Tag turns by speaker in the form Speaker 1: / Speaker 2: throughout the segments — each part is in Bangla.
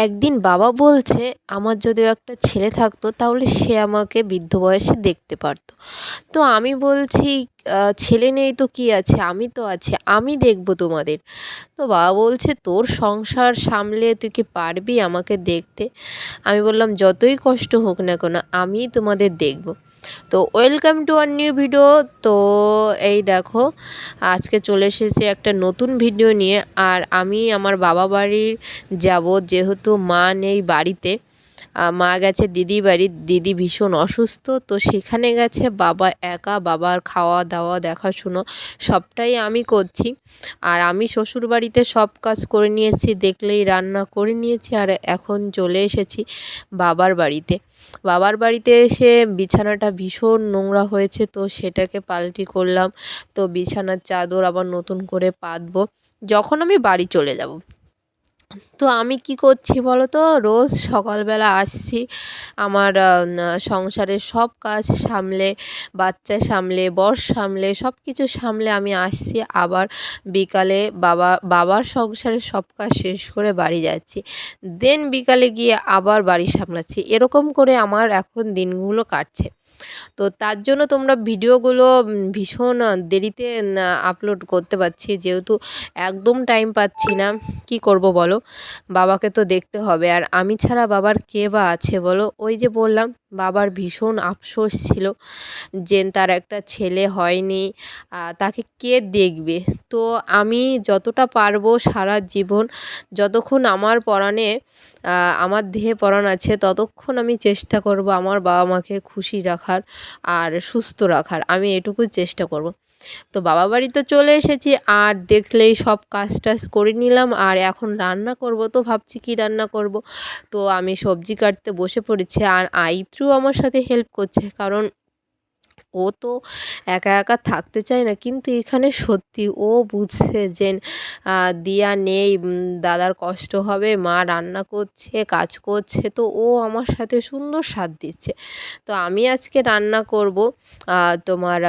Speaker 1: একদিন বাবা বলছে আমার যদিও একটা ছেলে থাকতো তাহলে সে আমাকে বৃদ্ধ বয়সে দেখতে পারতো। তো আমি বলছি ছেলে নেই তো কী আছে, আমি তো আছি, আমি দেখবো তোমাদের। তো বাবা বলছে তোর সংসার সামলে তুই কি পারবি আমাকে দেখতে? আমি বললাম যতই কষ্ট হোক না কেন আমিই তোমাদের দেখব। তো welcome to our new video. তো এই দেখো, আজকে চলে এসেছি একটা নতুন ভিডিও নিয়ে। আর আমি আমার বাবা বাড়ির যাব, যেহেতু মা নেই বাড়িতে। মা গেছে দিদি বাড়ি, দিদি ভীষণ অসুস্থ, তো সেখানে গেছে। বাবা একা, বাবার খাওয়া দাওয়া দেখাশুনো সবটাই আমি করছি। আর আমি শ্বশুর বাড়িতে সব কাজ করে নিয়েছি, দেখলেই রান্না করে নিয়েছি। আর এখন চলে এসেছি বাবার বাড়িতে। বাবার বাড়িতে এসে বিছানাটা ভীষণ নোংরা হয়েছে, তো সেটাকে পাল্টি করলাম। তো বিছানার চাদর আবার নতুন করে পাতবো যখন আমি বাড়ি চলে যাব। তো আমি কি করছি বলো তো, রোজ সকালবেলা আসছি আমার সংসারের সব কাজ সামলে, বাচ্চা সামলে, বর সামলে, সব কিছু সামলে আমি আসছি। আবার বিকালে বাবার সংসারের সব কাজ শেষ করে বাড়ি যাচ্ছি, দেন বিকালে গিয়ে আবার বাড়ি সামলাচ্ছি। এরকম করে আমার এখন দিনগুলো কাটছে। তো তার জন্য তোমরা ভিডিওগুলো ভীষণ দেরিতে আপলোড করতে পারছি, যেহেতু একদম টাইম পাচ্ছি না। কি করব বলো, বাবাকে তো দেখতে হবে, আর আমি ছাড়া বাবার কে বা আছে বলো? ওই যে বললাম, বাবার ভীষণ আফসোস ছিল যে তার একটা ছেলে হয়নি, তাকে কে দেখবে। তো আমি যতটা পারবো সারা জীবন, যতক্ষণ আমার পরাণে আমার দেহে পরাণ আছে, ততক্ষণ আমি চেষ্টা করব আমার বাবা মাকে খুশি রাখার আর সুস্থ রাখার। আমি এটুকুই চেষ্টা করব। তো বাবা বাড়ি তো চলে এসেছি, আর দেখলেই সব কাজ টাজ করে নিলাম। আর এখন রান্না করব, তো ভাবছি কি রান্না করব। তো আমি সবজি কাটতে বসে পড়েছি, আর আইত্রু আমার সাথে হেল্প করছে, কারণ ও তো একা একা থাকতে চায় না। কিন্তু এখানে সত্যি ও বুঝছে যে দিয়া নেই, দাদার কষ্ট হবে, মা রান্না করছে, কাজ করছে, তো ও আমার সাথে সুন্দর সাথ দিচ্ছে। তো আমি আজকে রান্না করব তোমার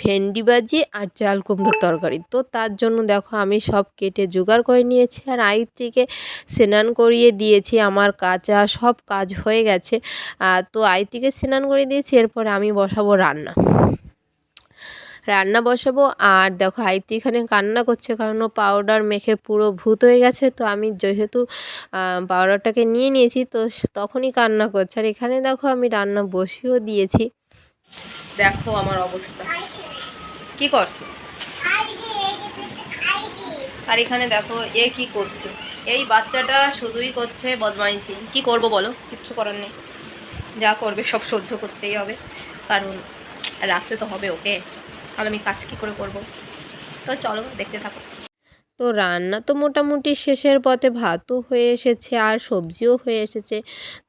Speaker 1: ভেন্ডি ভাজি আর চাল কুমড়োর তরকারি। তো তার জন্য দেখো আমি সব কেটে জোগাড় করে নিয়েছি, আর আইত্রিকে স্নান করিয়ে দিয়েছি। আমার কাচা সব কাজ হয়ে গেছে। তো আইত্রিকে স্নান করিয়ে দিয়েছি, এরপরে আমি বসাবো রান্না। রান্না বসাবো। আর দেখো আইত্রি এখানে কান্না করছে, কারণ ও পাউডার মেখে পুরো ভূত হয়ে গেছে। তো আমি যেহেতু পাউডারটাকে নিয়ে নিয়েছি, তো তখনই কান্না করছে। আর এখানে দেখো আমি রান্না বসিয়েও দিয়েছি। দেখো আমার অবস্থা, কি করছো? আর এখানে দেখো এ কি করছে, এই বাচ্চাটা শুধুই করছে বদমাইশি। কি করব বলো, কিচ্ছু করার নেই, যা করবে সব সহ্য করতেই হবে, কারণ রাখতে তো হবে ওকে। আর আমি কাজ কী করে করব? তো চলো দেখতে থাকো। তো রান্না তো মোটামুটি শেষের পথে, ভাতও হয়ে এসেছে আর সবজিও হয়ে এসেছে।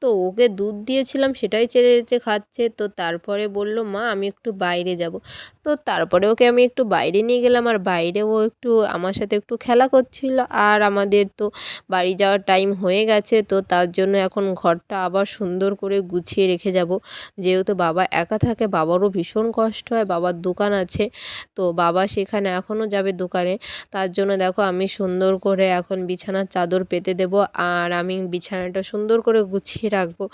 Speaker 1: তো ওকে দুধ দিয়েছিলাম, সেটাই চেড়ে চেড়ে খাচ্ছে। তো তারপরে বলল মা আমি একটু বাইরে যাব। তো তারপরে ওকে আমি একটু বাইরে নিয়ে গেলাম, আর বাইরে ও একটু আমার সাথে একটু খেলা করছিল। আর আমাদের তো বাড়ি যাওয়ার টাইম হয়ে গেছে, তো তার জন্য এখন ঘরটা আবার সুন্দর করে গুছিয়ে রেখে যাব। যেহেতু বাবা একা থাকে, বাবারও ভীষণ কষ্ট হয়, বাবার দোকান আছে। তো বাবা সেখানে এখনও যাবে দোকানে। তার জন্য দেখো আমি সুন্দর করে এখন বিছানার চাদর পেতে দেব, আর আমি বিছানাটা সুন্দর করে গুছিয়ে রাখবো।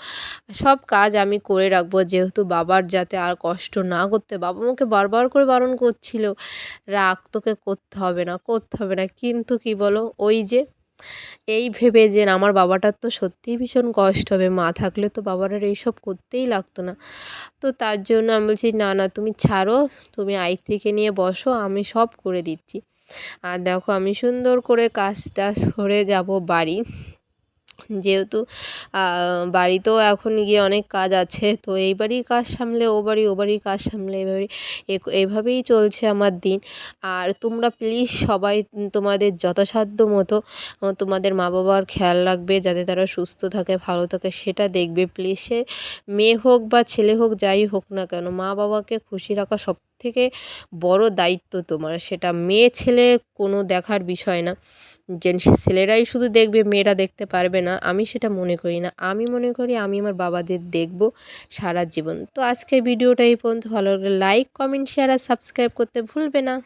Speaker 1: সব কাজ আমি করে রাখবো, যেহেতু বাবার যাতে আর কষ্ট না করতে। বাবা আমাকে বারবার করে বারণ করছিল, রাখ, তোকে করতে হবে না, করতে হবে না। কিন্তু কি বলো, ওই যে এই ভেবে যে আমার বাবাটার তো সত্যিই ভীষণ কষ্ট হবে, মা থাকলে তো বাবার আর এইসব করতেই লাগতো না। তো তার জন্য আমি বলছি না না তুমি ছাড়ো, তুমি আইত্রিকে নিয়ে বসো, আমি সব করে দিচ্ছি। আর দেখো আমি সুন্দর করে কাজ টাজ করে যাব বাড়ি, যেহেতু বাড়িতেও এখন গিয়ে অনেক কাজ আছে। তো এই বাড়ির কাজ সামলে ও বাড়ি, ও বাড়ির কাজ সামলে এভাবেই এভাবেই চলছে আমার দিন। আর তোমরা প্লিজ সবাই তোমাদের যথাসাধ্য মতো তোমাদের মা বাবার খেয়াল রাখবে, যাতে তারা সুস্থ থাকে, ভালো থাকে, সেটা দেখবে প্লিজ। সে মেয়ে হোক বা ছেলে হোক, যাই হোক না কেন, মা বাবাকে খুশি রাখা সবথেকে বড় দায়িত্ব তোমার। সেটা মেয়ে ছেলে কোনো দেখার বিষয় না, যে ছেলেরাই শুধু দেখবে, মেয়েরা দেখতে পারবে না, আমি সেটা মনে করি না। আমি মনে করি আমি আমার বাবাদের দেখব সারা জীবন। তো আজকের ভিডিওটা এই পর্যন্ত। ভালো লাগলে লাইক, কমেন্ট, শেয়ার আর সাবস্ক্রাইব করতে ভুলবে না।